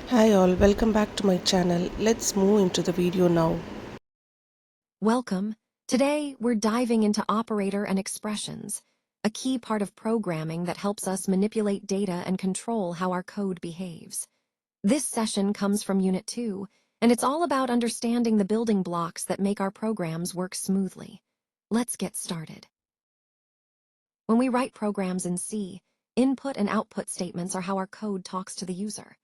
Hi all, welcome back to my channel. Let's move into the video now. Welcome. Today, we're diving into operator and expressions, a key part of programming that helps us manipulate data and control how our code behaves. This session comes from Unit 2, and it's all about understanding the building blocks that make our programs work smoothly. Let's get started. When we write programs in C, input and output statements are how our code talks to the user.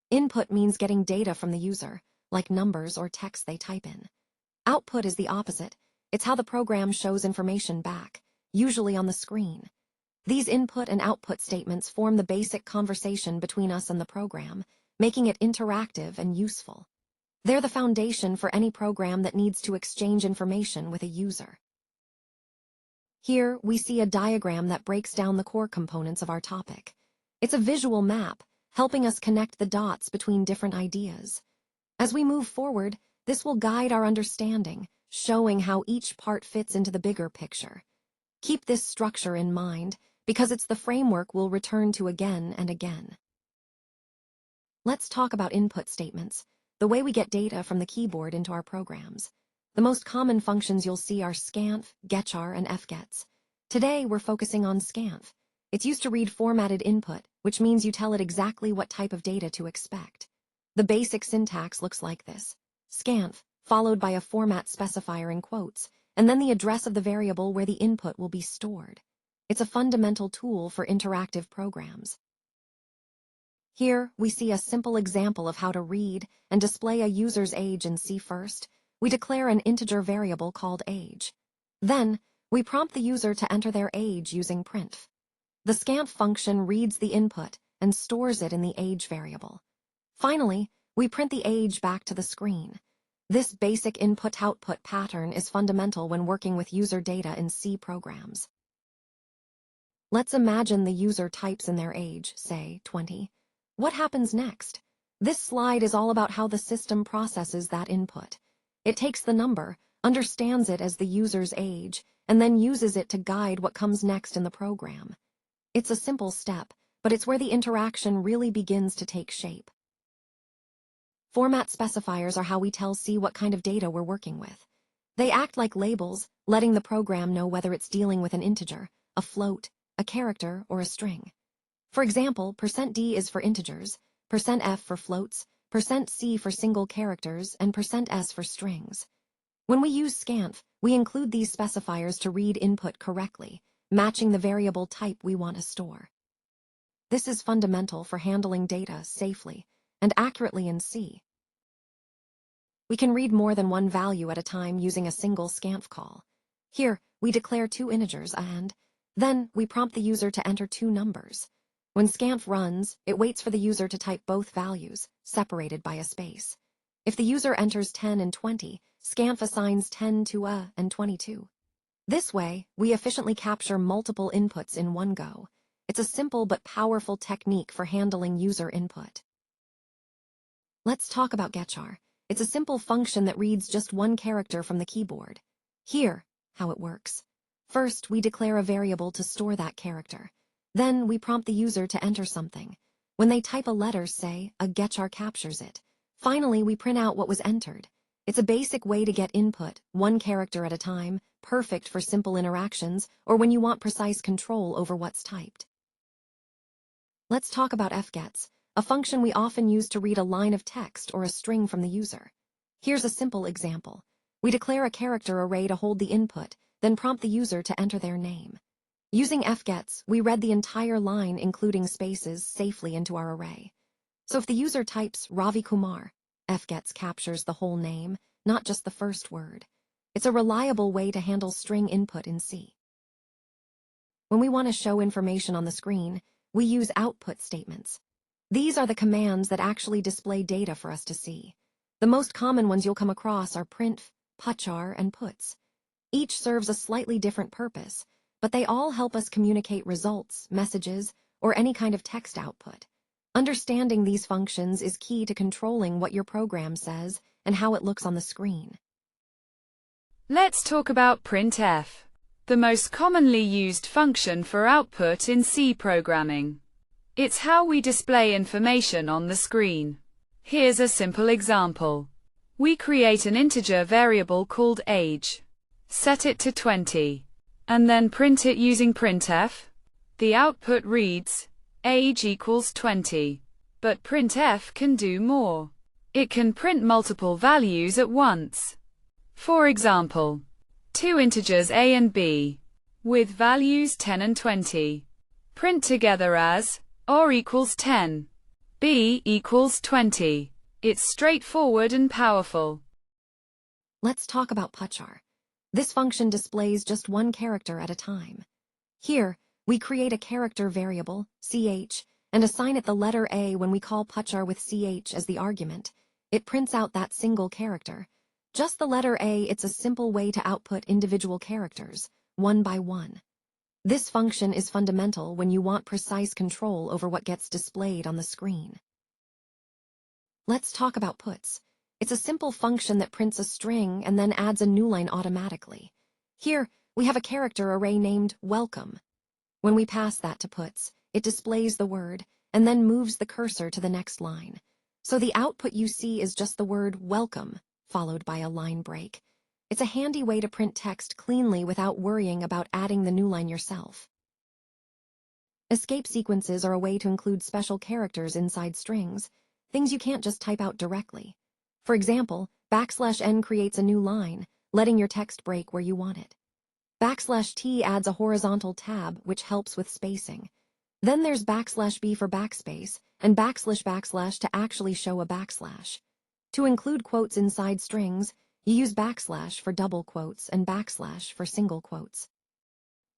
Input means getting data from the user, like numbers or text they type in. Output is the opposite. It's how the program shows information back, usually on the screen. These input and output statements form the basic conversation between us and the program, making it interactive and useful. They're the foundation for any program that needs to exchange information with a user. Here, we see a diagram that breaks down the core components of our topic. It's a visual map, helping us connect the dots between different ideas. As we move forward, this will guide our understanding, showing how each part fits into the bigger picture. Keep this structure in mind, because it's the framework we'll return to again and again. Let's talk about input statements, the way we get data from the keyboard into our programs. The most common functions you'll see are scanf, getchar, and fgets. Today, we're focusing on scanf. It's used to read formatted input, which means you tell it exactly what type of data to expect. The basic syntax looks like this: scanf, followed by a format specifier in quotes, and then the address of the variable where the input will be stored. It's a fundamental tool for interactive programs. Here, we see a simple example of how to read and display a user's age in C. First, we declare an integer variable called age. Then, we prompt the user to enter their age using printf. The scanf function reads the input and stores it in the age variable. Finally, we print the age back to the screen. This basic input-output pattern is fundamental when working with user data in C programs. Let's imagine the user types in their age, say 20. What happens next? This slide is all about how the system processes that input. It takes the number, understands it as the user's age, and then uses it to guide what comes next in the program. It's a simple step, but it's where the interaction really begins to take shape. Format specifiers are how we tell C what kind of data we're working with. They act like labels, letting the program know whether it's dealing with an integer, a float, a character, or a string. For example, %d is for integers, %f for floats, %c for single characters, and %s for strings. When we use scanf, we include these specifiers to read input correctly, matching the variable type we want to store. This is fundamental for handling data safely and accurately in C. We can read more than one value at a time using a single scanf call. Here, we declare two integers and then we prompt the user to enter two numbers. When scanf runs, it waits for the user to type both values, separated by a space. If the user enters 10 and 20, scanf assigns 10 to a and 22. This way, we efficiently capture multiple inputs in one go. It's a simple but powerful technique for handling user input. Let's talk about getchar. It's a simple function that reads just one character from the keyboard. Here, how it works. First, we declare a variable to store that character. Then, we prompt the user to enter something. When they type a letter, say, a getchar captures it. Finally, we print out what was entered. It's a basic way to get input, one character at a time, perfect for simple interactions, or when you want precise control over what's typed. Let's talk about fgets, a function we often use to read a line of text or a string from the user. Here's a simple example. We declare a character array to hold the input, then prompt the user to enter their name. Using fgets, we read the entire line, including spaces, safely into our array. So if the user types Ravi Kumar, fgets captures the whole name, not just the first word. It's a reliable way to handle string input in C. When we want to show information on the screen, we use output statements. These are the commands that actually display data for us to see. The most common ones you'll come across are printf, pachar, and puts. Each serves a slightly different purpose, but they all help us communicate results, messages, or any kind of text output. Understanding these functions is key to controlling what your program says and how it looks on the screen. Let's talk about printf, the most commonly used function for output in C programming. It's how we display information on the screen. Here's a simple example. We create an integer variable called age, set it to 20, and then print it using printf. The output reads, age equals 20. But printf can do more. It can print multiple values at once. For example, two integers a and b, with values 10 and 20, print together as or equals 10, b equals 20. It's straightforward and powerful. Let's talk about Putchar. This function displays just one character at a time. Here, we create a character variable, ch, and assign it the letter A when we call Putchar with ch as the argument. It prints out that single character. Just the letter A, it's a simple way to output individual characters, one by one. This function is fundamental when you want precise control over what gets displayed on the screen. Let's talk about puts. It's a simple function that prints a string and then adds a new line automatically. Here, we have a character array named welcome. When we pass that to puts, it displays the word and then moves the cursor to the next line. So the output you see is just the word welcome, followed by a line break. It's a handy way to print text cleanly without worrying about adding the new line yourself. Escape sequences are a way to include special characters inside strings, things you can't just type out directly. For example, \n creates a new line, letting your text break where you want it. \t adds a horizontal tab, which helps with spacing. Then there's \b for backspace, and \/ to actually show a backslash. To include quotes inside strings, you use \ for double quotes and \ for single quotes.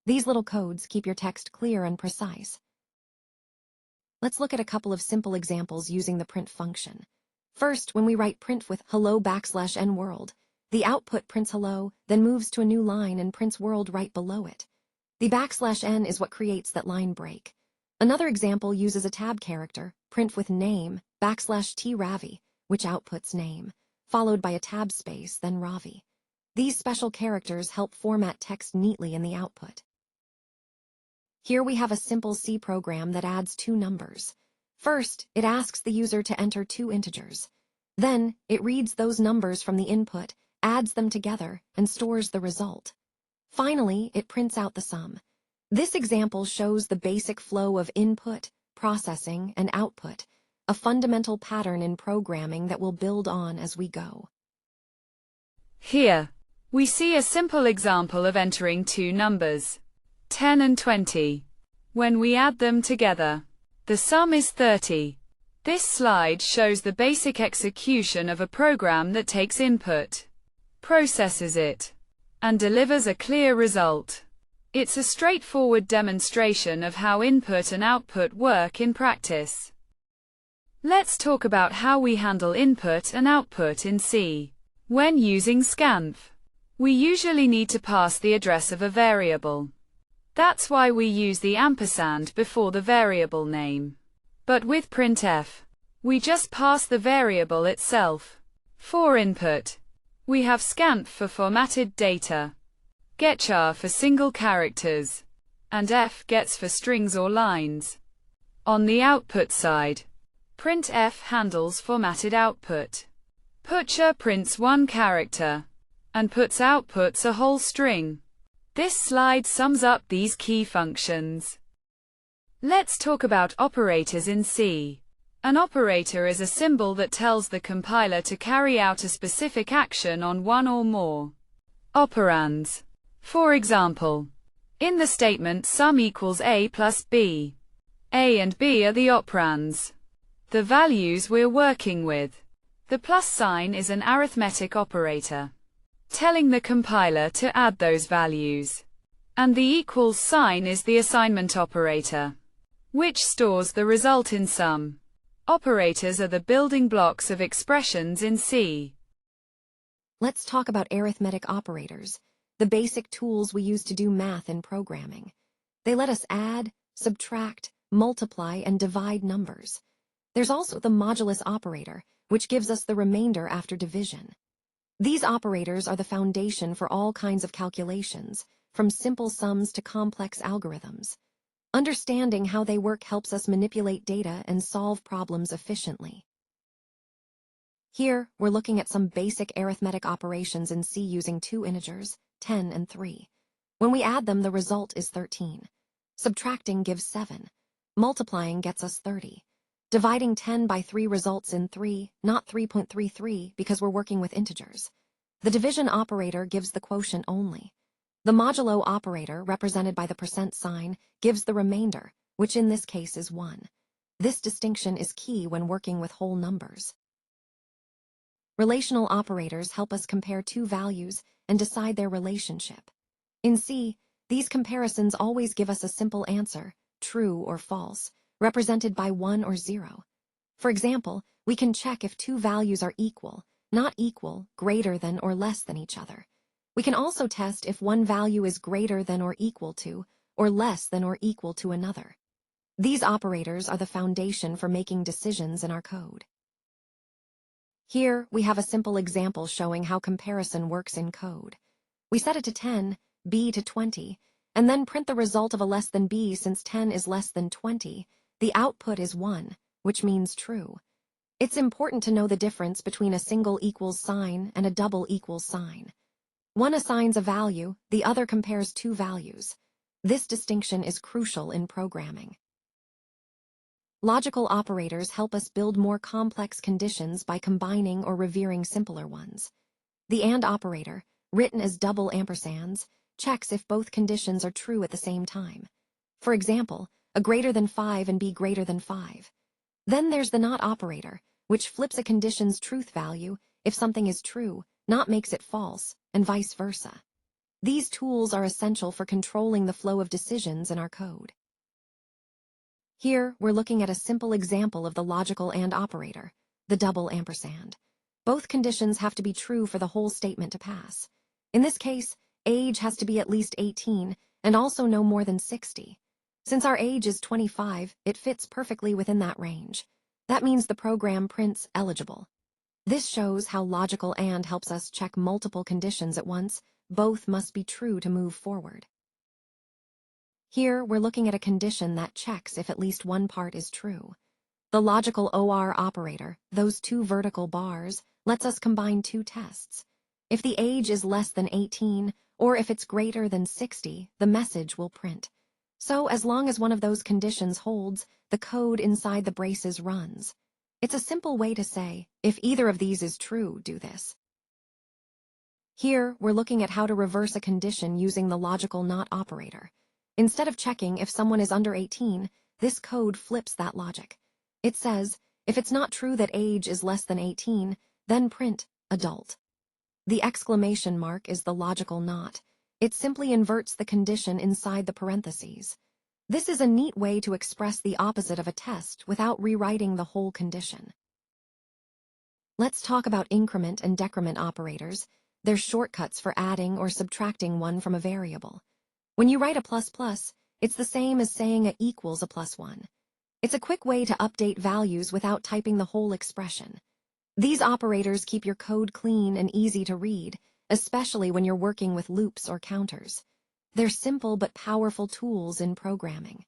These little codes keep your text clear and precise. Let's look at a couple of simple examples using the print function. First, when we write print with hello \n world, the output prints hello, then moves to a new line and prints world right below it. The \n is what creates that line break. Another example uses a tab character, print with name, \t Ravi, which outputs name, followed by a tab space, then Ravi. These special characters help format text neatly in the output. Here we have a simple C program that adds two numbers. First, it asks the user to enter two integers. Then, it reads those numbers from the input, adds them together, and stores the result. Finally, it prints out the sum. This example shows the basic flow of input, processing, and output, a fundamental pattern in programming that we'll build on as we go. Here, we see a simple example of entering two numbers, 10 and 20. When we add them together, the sum is 30. This slide shows the basic execution of a program that takes input, processes it, and delivers a clear result. It's a straightforward demonstration of how input and output work in practice. Let's talk about how we handle input and output in C. When using scanf, we usually need to pass the address of a variable. That's why we use the ampersand before the variable name. But with printf, we just pass the variable itself. For input, we have scanf for formatted data, getchar for single characters, and fgets for strings or lines. On the output side, printf handles formatted output. Putchar prints one character, and puts outputs a whole string. This slide sums up these key functions. Let's talk about operators in C. An operator is a symbol that tells the compiler to carry out a specific action on one or more operands. For example, in the statement sum equals a plus b, a and b are the operands, the values we're working with. The plus sign is an arithmetic operator, telling the compiler to add those values. And the equals sign is the assignment operator, which stores the result in sum. Operators are the building blocks of expressions in C. Let's talk about arithmetic operators, the basic tools we use to do math in programming. They let us add, subtract, multiply, and divide numbers. There's also the modulus operator, which gives us the remainder after division. These operators are the foundation for all kinds of calculations, from simple sums to complex algorithms. Understanding how they work helps us manipulate data and solve problems efficiently. Here, we're looking at some basic arithmetic operations in C using two integers, 10 and 3. When we add them, the result is 13. Subtracting gives 7. Multiplying gets us 30. Dividing 10 by 3 results in 3, not 3.33, because we're working with integers. The division operator gives the quotient only. The modulo operator, represented by the percent sign, gives the remainder, which in this case is 1. This distinction is key when working with whole numbers. Relational operators help us compare two values and decide their relationship. In C, these comparisons always give us a simple answer, true or false, represented by 1 or 0. For example, we can check if two values are equal, not equal, greater than, or less than each other. We can also test if one value is greater than or equal to, or less than or equal to another. These operators are the foundation for making decisions in our code. Here, we have a simple example showing how comparison works in code. We set it to 10, b to 20, and then print the result of a less than b since 10 is less than 20. The output is 1, which means true. It's important to know the difference between a single equals sign and a double equals sign. One assigns a value, the other compares two values. This distinction is crucial in programming. Logical operators help us build more complex conditions by combining or reversing simpler ones. The AND operator, written as double ampersands, checks if both conditions are true at the same time. For example, a greater than 5 and b greater than 5. Then there's the NOT operator, which flips a condition's truth value if something is true, not makes it false, and vice versa. These tools are essential for controlling the flow of decisions in our code. Here, we're looking at a simple example of the logical AND operator, the double ampersand. Both conditions have to be true for the whole statement to pass. In this case, age has to be at least 18 and also no more than 60. Since our age is 25, it fits perfectly within that range. That means the program prints eligible. This shows how logical AND helps us check multiple conditions at once. Both must be true to move forward. Here, we're looking at a condition that checks if at least one part is true. The logical OR operator, those two vertical bars, lets us combine two tests. If the age is less than 18, or if it's greater than 60, the message will print. So as long as one of those conditions holds, the code inside the braces runs. It's a simple way to say, if either of these is true, do this. Here, we're looking at how to reverse a condition using the logical NOT operator. Instead of checking if someone is under 18, this code flips that logic. It says, if it's not true that age is less than 18, then print adult. The exclamation mark is the logical NOT. It simply inverts the condition inside the parentheses. This is a neat way to express the opposite of a test without rewriting the whole condition. Let's talk about increment and decrement operators. They're shortcuts for adding or subtracting one from a variable. When you write a plus plus, it's the same as saying a equals a plus 1. It's a quick way to update values without typing the whole expression. These operators keep your code clean and easy to read, especially when you're working with loops or counters. They're simple but powerful tools in programming.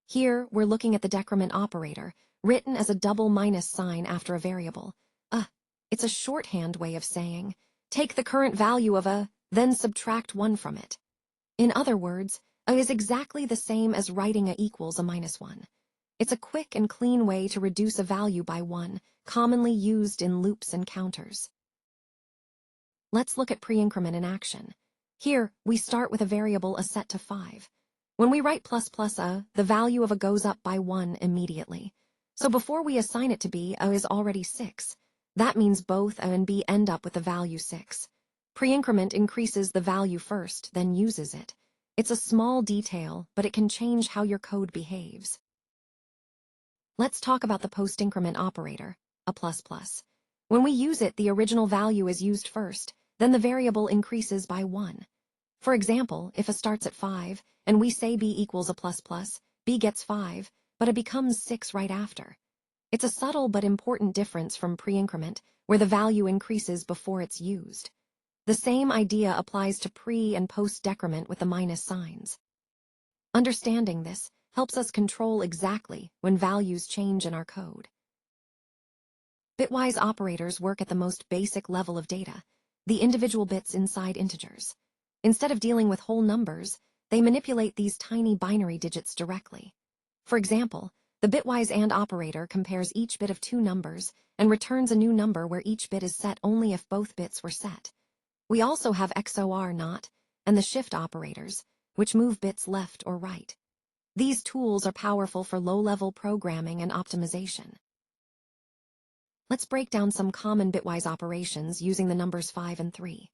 Here, we're looking at the decrement operator, written as a double minus sign after a variable. It's a shorthand way of saying, take the current value of a, then subtract 1 from it. In other words, a is exactly the same as writing a equals a minus 1. It's a quick and clean way to reduce a value by 1, commonly used in loops and counters. Let's look at pre-increment in action. Here, we start with a variable a set to 5. When we write plus plus a, the value of a goes up by 1 immediately. So before we assign it to b, a is already 6. That means both a and b end up with the value 6. Pre-increment increases the value first, then uses it. It's a small detail, but it can change how your code behaves. Let's talk about the post-increment operator, a plus plus. When we use it, the original value is used first, then the variable increases by 1. For example, if a starts at 5, and we say b equals a plus plus, b gets 5, but it becomes 6 right after. It's a subtle but important difference from pre-increment, where the value increases before it's used. The same idea applies to pre- and post-decrement with the minus signs. Understanding this helps us control exactly when values change in our code. Bitwise operators work at the most basic level of data, the individual bits inside integers. Instead of dealing with whole numbers, they manipulate these tiny binary digits directly. For example, the bitwise AND operator compares each bit of two numbers and returns a new number where each bit is set only if both bits were set. We also have XOR NOT and the shift operators, which move bits left or right. These tools are powerful for low-level programming and optimization. Let's break down some common bitwise operations using the numbers 5 and 3.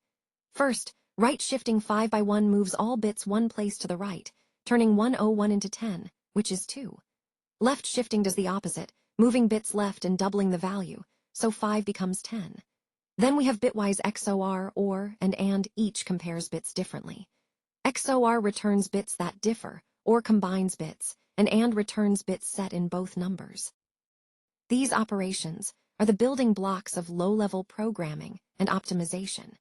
First, right shifting 5 by 1 moves all bits one place to the right, turning 101 into 10, which is 2. Left shifting does the opposite, moving bits left and doubling the value, so 5 becomes 10. Then we have bitwise XOR, OR, and AND. Each compares bits differently. XOR returns bits that differ, OR combines bits, and AND returns bits set in both numbers. These operations are the building blocks of low-level programming and optimization.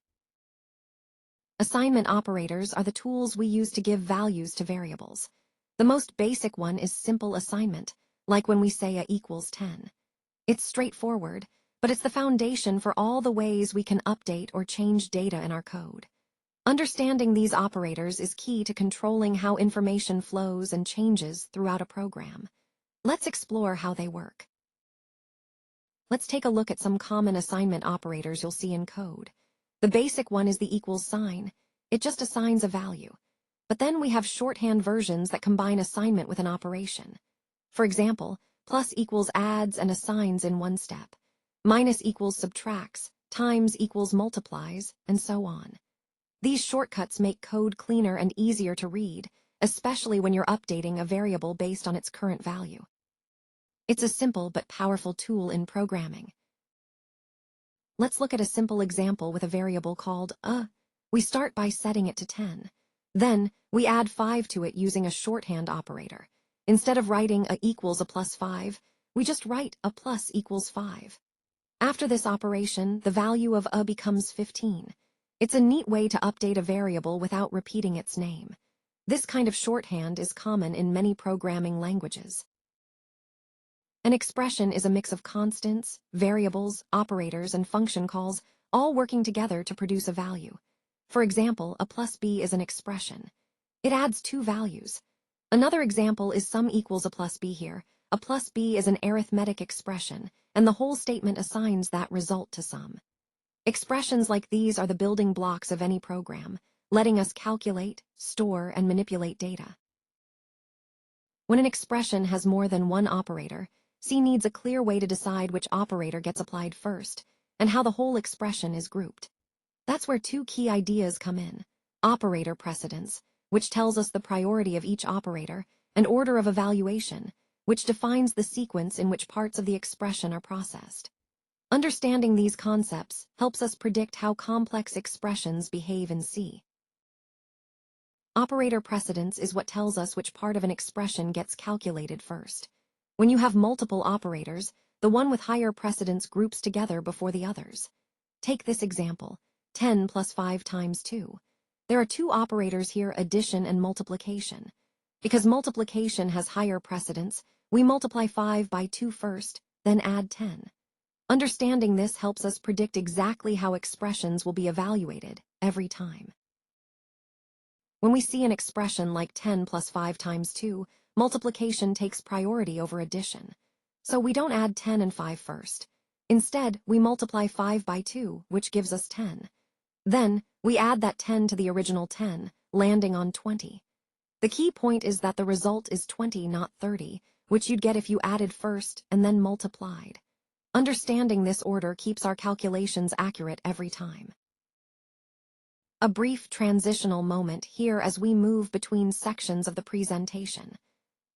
Assignment operators are the tools we use to give values to variables. The most basic one is simple assignment, like when we say a equals 10. It's straightforward, but it's the foundation for all the ways we can update or change data in our code. Understanding these operators is key to controlling how information flows and changes throughout a program. Let's explore how they work. Let's take a look at some common assignment operators you'll see in code. The basic one is the equals sign. It just assigns a value. But then we have shorthand versions that combine assignment with an operation. For example, plus equals adds and assigns in one step. Minus equals subtracts, times equals multiplies, and so on. These shortcuts make code cleaner and easier to read, especially when you're updating a variable based on its current value. It's a simple but powerful tool in programming. Let's look at a simple example with a variable called a. We start by setting it to 10. Then, we add 5 to it using a shorthand operator. Instead of writing a equals a plus 5, we just write a plus equals 5. After this operation, the value of a becomes 15. It's a neat way to update a variable without repeating its name. This kind of shorthand is common in many programming languages. An expression is a mix of constants, variables, operators, and function calls, all working together to produce a value. For example, a plus b is an expression. It adds two values. Another example is sum equals a plus b here. A plus b is an arithmetic expression, and the whole statement assigns that result to sum. Expressions like these are the building blocks of any program, letting us calculate, store, and manipulate data. When an expression has more than one operator, C needs a clear way to decide which operator gets applied first, and how the whole expression is grouped. That's where two key ideas come in: operator precedence, which tells us the priority of each operator, and order of evaluation, which defines the sequence in which parts of the expression are processed. Understanding these concepts helps us predict how complex expressions behave in C. Operator precedence is what tells us which part of an expression gets calculated first. When you have multiple operators, the one with higher precedence groups together before the others. Take this example, 10 plus 5 times 2. There are two operators here, addition and multiplication. Because multiplication has higher precedence, we multiply 5 by 2 first, then add 10. Understanding this helps us predict exactly how expressions will be evaluated every time. When we see an expression like 10 plus 5 times 2, multiplication takes priority over addition. So we don't add 10 and 5 first. Instead, we multiply 5 by 2, which gives us 10. Then, we add that 10 to the original 10, landing on 20. The key point is that the result is 20, not 30, which you'd get if you added first and then multiplied. Understanding this order keeps our calculations accurate every time. A brief transitional moment here as we move between sections of the presentation.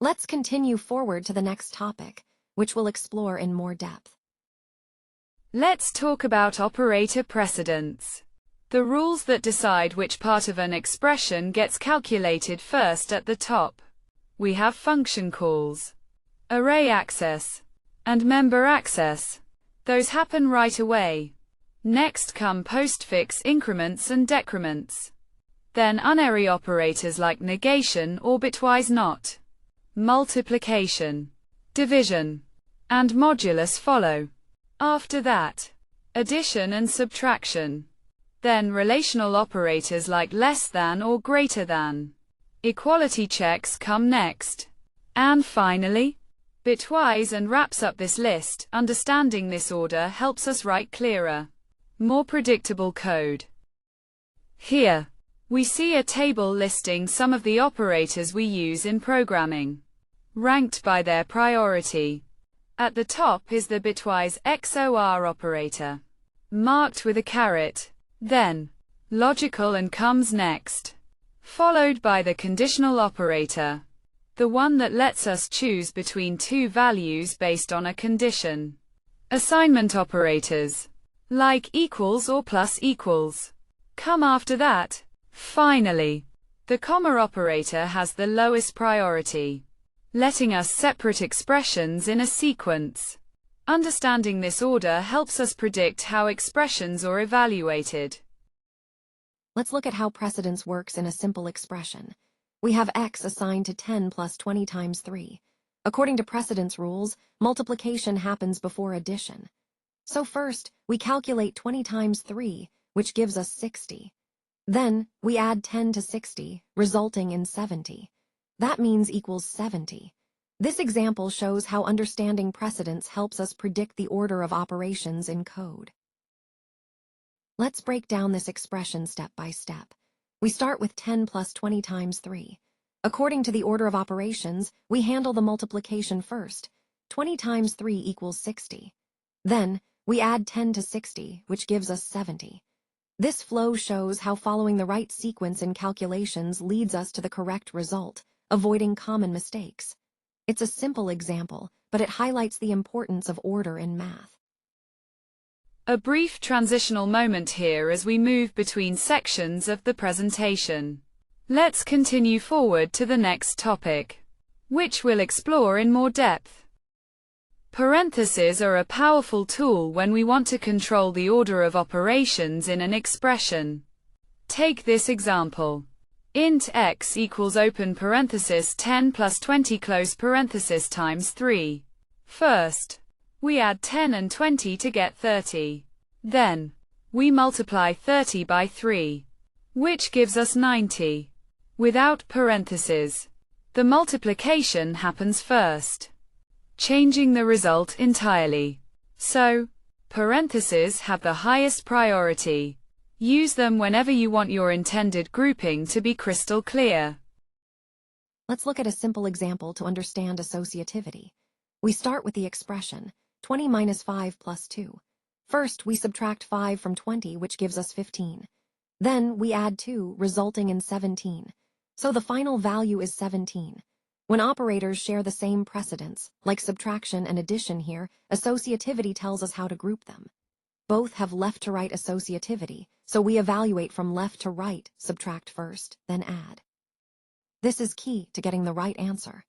Let's continue forward to the next topic, which we'll explore in more depth. Let's talk about operator precedence. The rules that decide which part of an expression gets calculated first. At the top, we have function calls, array access, and member access. Those happen right away. Next come postfix increments and decrements. Then unary operators like negation or bitwise not, multiplication, division, and modulus follow. After that, addition and subtraction. Then relational operators like less than or greater than. Equality checks come next. And finally, bitwise, and wraps up this list. Understanding this order helps us write clearer, more predictable code. Here, we see a table listing some of the operators we use in programming, ranked by their priority. At the top is the bitwise XOR operator, marked with a caret. Then, logical and comes next, followed by the conditional operator, the one that lets us choose between two values based on a condition. Assignment operators, like equals or plus equals, come after that. Finally, the comma operator has the lowest priority, letting us separate expressions in a sequence. Understanding this order helps us predict how expressions are evaluated. Let's look at how precedence works in a simple expression. We have x assigned to 10 plus 20 times 3. According to precedence rules, multiplication happens before addition. So first, we calculate 20 times 3, which gives us 60. Then, we add 10 to 60, resulting in 70. That means equals 70. This example shows how understanding precedence helps us predict the order of operations in code. Let's break down this expression step by step. We start with 10 plus 20 times 3. According to the order of operations, we handle the multiplication first. 20 times 3 equals 60. Then, we add 10 to 60, which gives us 70. This flow shows how following the right sequence in calculations leads us to the correct result, avoiding common mistakes. It's a simple example, but it highlights the importance of order in math. A brief transitional moment here as we move between sections of the presentation. Let's continue forward to the next topic, which we'll explore in more depth. Parentheses are a powerful tool when we want to control the order of operations in an expression. Take this example. Int x equals open parenthesis 10 plus 20 close parenthesis times 3. First, we add 10 and 20 to get 30. Then, we multiply 30 by 3, which gives us 90. Without parentheses, the multiplication happens first, changing the result entirely. So, parentheses have the highest priority. Use them whenever you want your intended grouping to be crystal clear. Let's look at a simple example to understand associativity. We start with the expression 20 minus 5 plus 2. First, we subtract 5 from 20, which gives us 15. Then, we add 2, resulting in 17. So the final value is 17. When operators share the same precedence, like subtraction and addition here, associativity tells us how to group them. Both have left-to-right associativity, so we evaluate from left to right, subtract first, then add. This is key to getting the right answer.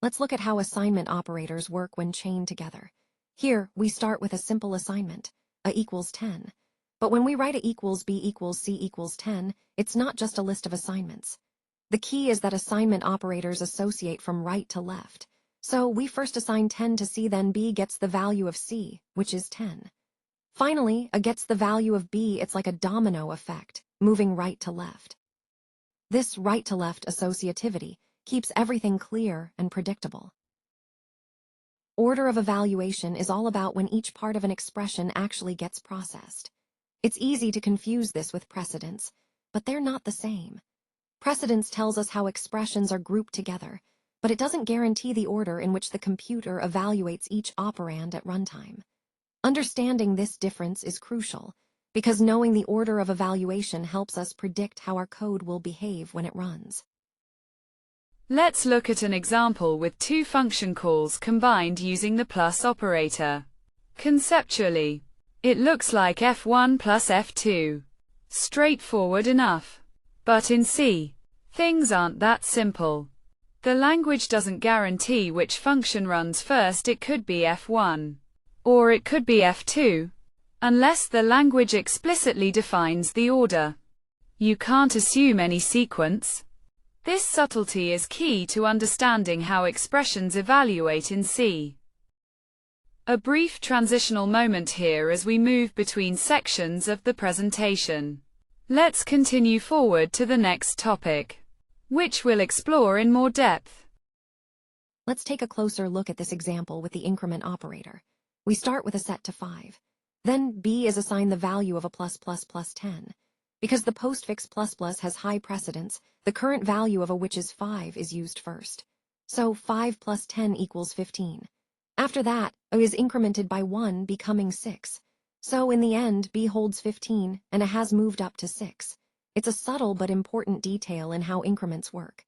Let's look at how assignment operators work when chained together. Here, we start with a simple assignment, a equals 10. But when we write a equals b equals c equals 10, it's not just a list of assignments. The key is that assignment operators associate from right to left. So we first assign 10 to c, then b gets the value of c, which is 10. Finally, a gets the value of b. It's like a domino effect, moving right to left. This right-to-left associativity keeps everything clear and predictable. Order of evaluation is all about when each part of an expression actually gets processed. It's easy to confuse this with precedence, but they're not the same. Precedence tells us how expressions are grouped together, but it doesn't guarantee the order in which the computer evaluates each operand at runtime. Understanding this difference is crucial, because knowing the order of evaluation helps us predict how our code will behave when it runs. Let's look at an example with two function calls combined using the plus operator. Conceptually, it looks like f1 plus f2. Straightforward enough. But in C, things aren't that simple. The language doesn't guarantee which function runs first. It could be f1, or it could be f2, unless the language explicitly defines the order. You can't assume any sequence. This subtlety is key to understanding how expressions evaluate in C. A brief transitional moment here as we move between sections of the presentation. Let's continue forward to the next topic, which we'll explore in more depth. Let's take a closer look at this example with the increment operator. We start with a set to 5. Then b is assigned the value of a plus plus plus 10. Because the postfix plus plus has high precedence, the current value of a which is 5 is used first. So 5 plus 10 equals 15. After that, a is incremented by 1, becoming 6. So in the end, b holds 15, and a has moved up to 6. It's a subtle but important detail in how increments work.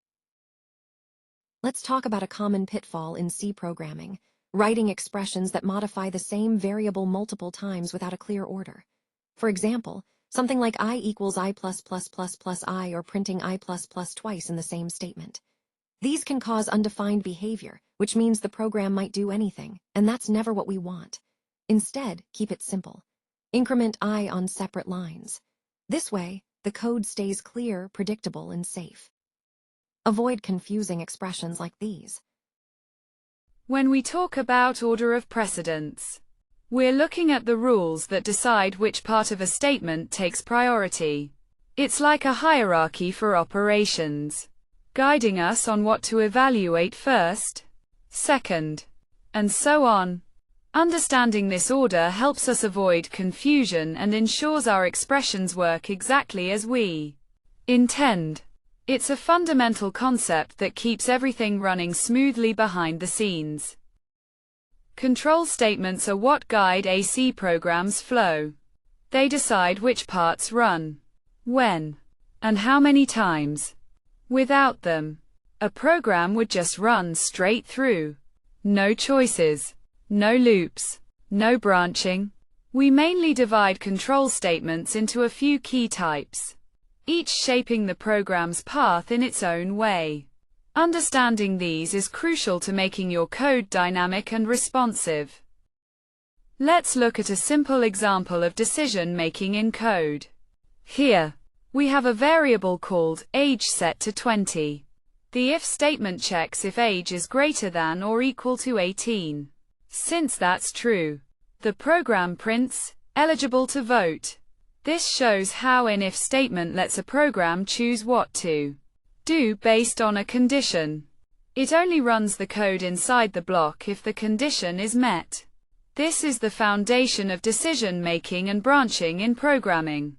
Let's talk about a common pitfall in C programming, writing expressions that modify the same variable multiple times without a clear order. For example, something like I equals I plus plus plus plus I, or printing I plus plus twice in the same statement. These can cause undefined behavior, which means the program might do anything, and that's never what we want. Instead, keep it simple. Increment I on separate lines. This way, the code stays clear, predictable, and safe. Avoid confusing expressions like these. When we talk about order of precedence, we're looking at the rules that decide which part of a statement takes priority. It's like a hierarchy for operations, guiding us on what to evaluate first, second, and so on. Understanding this order helps us avoid confusion and ensures our expressions work exactly as we intend. It's a fundamental concept that keeps everything running smoothly behind the scenes. Control statements are what guide a C program's flow. They decide which parts run, when, and how many times. Without them, a program would just run straight through. No choices, no loops, no branching. We mainly divide control statements into a few key types, each shaping the program's path in its own way. Understanding these is crucial to making your code dynamic and responsive. Let's look at a simple example of decision-making in code. Here, we have a variable called age set to 20. The if statement checks if age is greater than or equal to 18. Since that's true, the program prints eligible to vote. This shows how an if statement lets a program choose what to do based on a condition. It only runs the code inside the block if the condition is met. This is the foundation of decision-making and branching in programming.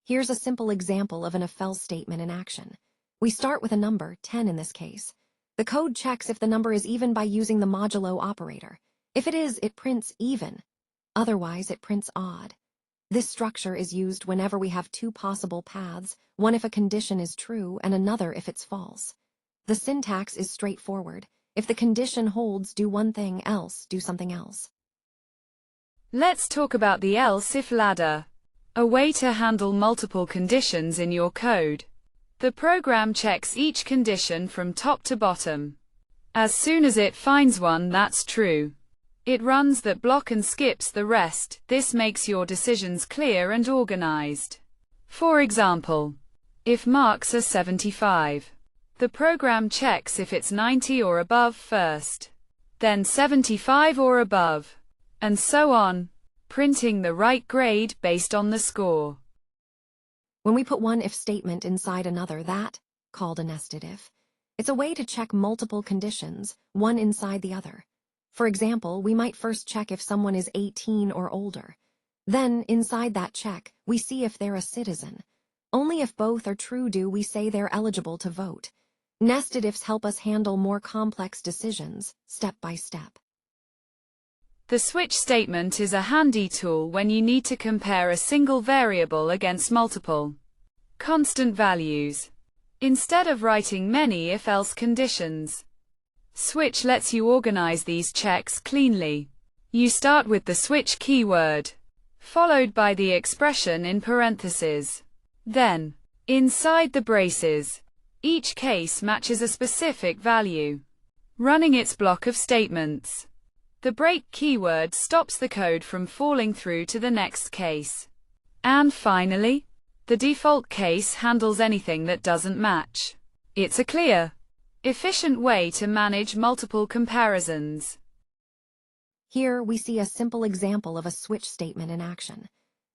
Here's a simple example of an if-else statement in action. We start with a number, 10 in this case. The code checks if the number is even by using the modulo operator. If it is, it prints even. Otherwise, it prints odd. This structure is used whenever we have two possible paths, one if a condition is true and another if it's false. The syntax is straightforward. If the condition holds, do one thing, else do something else. Let's talk about the else-if ladder, a way to handle multiple conditions in your code. The program checks each condition from top to bottom. As soon as it finds one that's true, it runs that block and skips the rest. This makes your decisions clear and organized. For example, if marks are 75, the program checks if it's 90 or above first, then 75 or above, and so on, printing the right grade based on the score. When we put one if statement inside another, that, called a nested if, it's a way to check multiple conditions, one inside the other. For example, we might first check if someone is 18 or older. Then, inside that check, we see if they're a citizen. Only if both are true do we say they're eligible to vote. Nested ifs help us handle more complex decisions, step by step. The switch statement is a handy tool when you need to compare a single variable against multiple constant values, instead of writing many if-else conditions. Switch lets you organize these checks cleanly. You start with the switch keyword, followed by the expression in parentheses. Then, inside the braces, each case matches a specific value, running its block of statements. The break keyword stops the code from falling through to the next case. And finally, the default case handles anything that doesn't match. It's a clear, efficient way to manage multiple comparisons. Here, we see a simple example of a switch statement in action.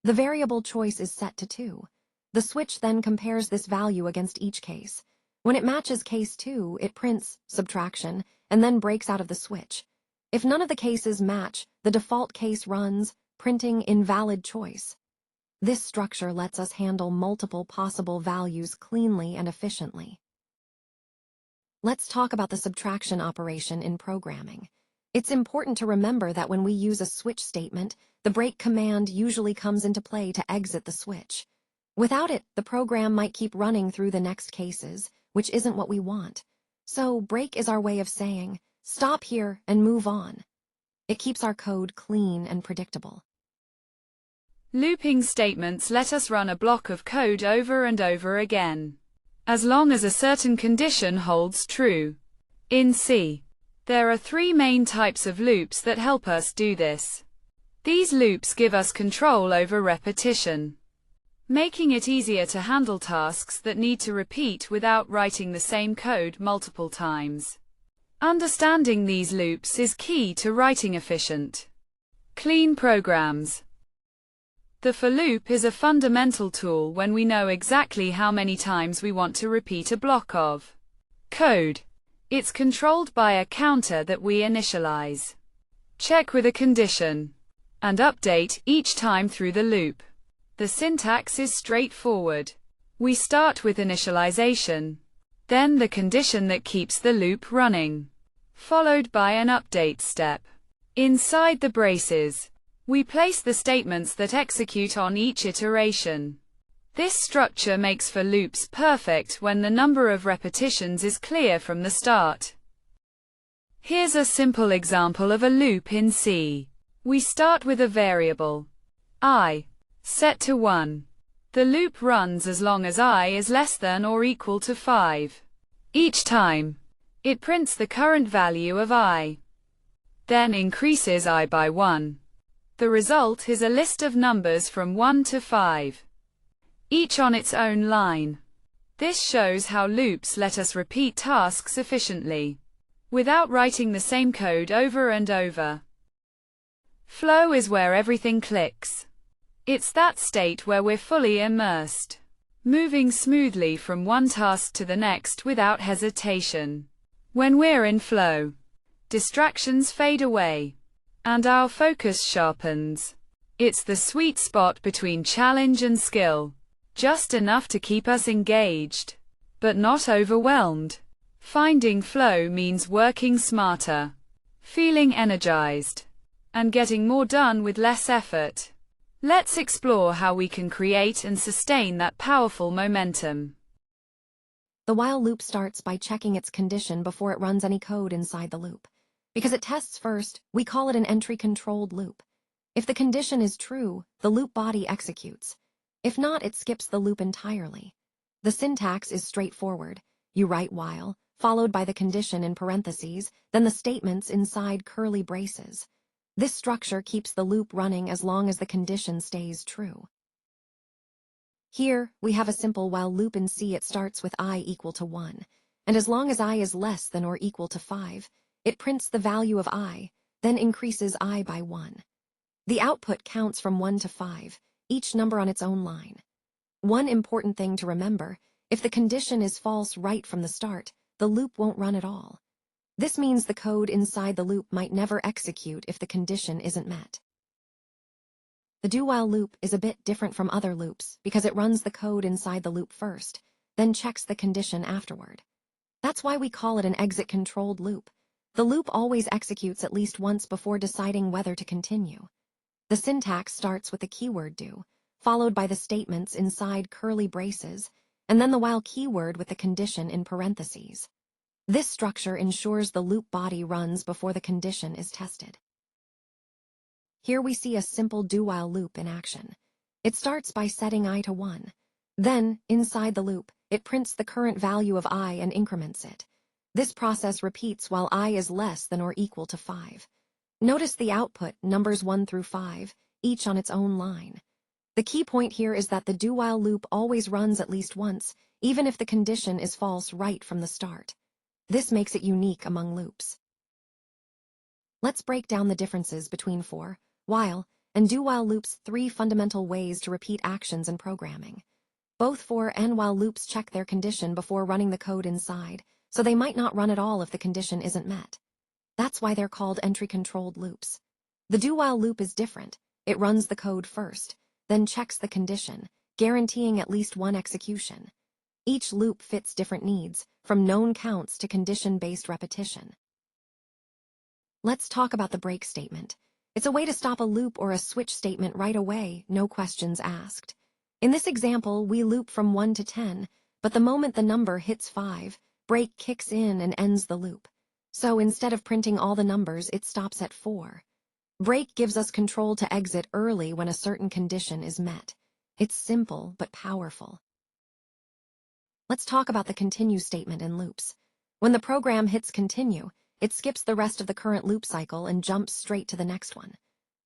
The variable choice is set to 2. The switch then compares this value against each case. When it matches case 2, it prints subtraction and then breaks out of the switch. If none of the cases match, the default case runs, printing invalid choice. This structure lets us handle multiple possible values cleanly and efficiently. Let's talk about the subtraction operation in programming. It's important to remember that when we use a switch statement, the break command usually comes into play to exit the switch. Without it, the program might keep running through the next cases, which isn't what we want. So break is our way of saying, stop here and move on. It keeps our code clean and predictable. Looping statements let us run a block of code over and over again, as long as a certain condition holds true. In C, there are 3 main types of loops that help us do this. These loops give us control over repetition, making it easier to handle tasks that need to repeat without writing the same code multiple times. Understanding these loops is key to writing efficient, clean programs. The for loop is a fundamental tool when we know exactly how many times we want to repeat a block of code. It's controlled by a counter that we initialize, check with a condition, and update each time through the loop. The syntax is straightforward. We start with initialization, then the condition that keeps the loop running, followed by an update step. Inside the braces, we place the statements that execute on each iteration. This structure makes for loops perfect when the number of repetitions is clear from the start. Here's a simple example of a loop in C. We start with a variable I, set to 1. The loop runs as long as I is less than or equal to 5. Each time, it prints the current value of I, then increases I by 1. The result is a list of numbers from 1 to 5, each on its own line. This shows how loops let us repeat tasks efficiently, without writing the same code over and over. Flow is where everything clicks. It's that state where we're fully immersed, moving smoothly from one task to the next without hesitation. When we're in flow, distractions fade away, and our focus sharpens. It's the sweet spot between challenge and skill, just enough to keep us engaged, but not overwhelmed. Finding flow means working smarter, feeling energized, and getting more done with less effort. Let's explore how we can create and sustain that powerful momentum. The while loop starts by checking its condition before it runs any code inside the loop. Because it tests first, we call it an entry-controlled loop. If the condition is true, the loop body executes. If not, it skips the loop entirely. The syntax is straightforward. You write while, followed by the condition in parentheses, then the statements inside curly braces. This structure keeps the loop running as long as the condition stays true. Here, we have a simple while loop in C. It starts with I equal to 1, and as long as I is less than or equal to 5, it prints the value of I, then increases I by 1. The output counts from 1 to 5, each number on its own line. One important thing to remember, if the condition is false right from the start, the loop won't run at all. This means the code inside the loop might never execute if the condition isn't met. The do-while loop is a bit different from other loops because it runs the code inside the loop first, then checks the condition afterward. That's why we call it an exit-controlled loop. The loop always executes at least once before deciding whether to continue. The syntax starts with the keyword do, followed by the statements inside curly braces, and then the while keyword with the condition in parentheses. This structure ensures the loop body runs before the condition is tested. Here we see a simple do-while loop in action. It starts by setting I to 1. Then, inside the loop, it prints the current value of I and increments it. This process repeats while I is less than or equal to 5. Notice the output, numbers 1 through 5, each on its own line. The key point here is that the do-while loop always runs at least once, even if the condition is false right from the start. This makes it unique among loops. Let's break down the differences between for, while, and do-while loops' 3 fundamental ways to repeat actions in programming. Both for and while loops check their condition before running the code inside, so they might not run at all if the condition isn't met. That's why they're called entry-controlled loops. The do-while loop is different. It runs the code first, then checks the condition, guaranteeing at least one execution. Each loop fits different needs, from known counts to condition-based repetition. Let's talk about the break statement. It's a way to stop a loop or a switch statement right away, no questions asked. In this example, we loop from 1 to 10, but the moment the number hits 5, break kicks in and ends the loop. So instead of printing all the numbers, it stops at 4. Break gives us control to exit early when a certain condition is met. It's simple but powerful. Let's talk about the continue statement in loops. When the program hits continue, it skips the rest of the current loop cycle and jumps straight to the next one.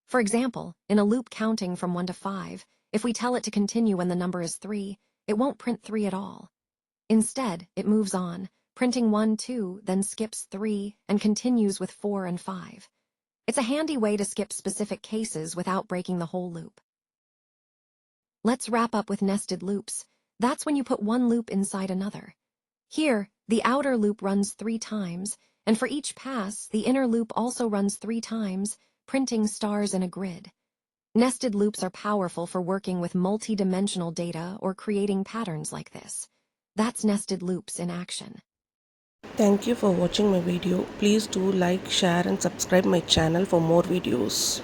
For example, in a loop counting from 1 to 5, if we tell it to continue when the number is 3, it won't print 3 at all. Instead, it moves on, printing 1, 2, then skips 3, and continues with 4 and 5. It's a handy way to skip specific cases without breaking the whole loop. Let's wrap up with nested loops. That's when you put one loop inside another. Here, the outer loop runs 3 times, and for each pass, the inner loop also runs 3 times, printing stars in a grid. Nested loops are powerful for working with multi-dimensional data or creating patterns like this. That's nested loops in action. Thank you for watching my video. Please do like, share and subscribe my channel for more videos.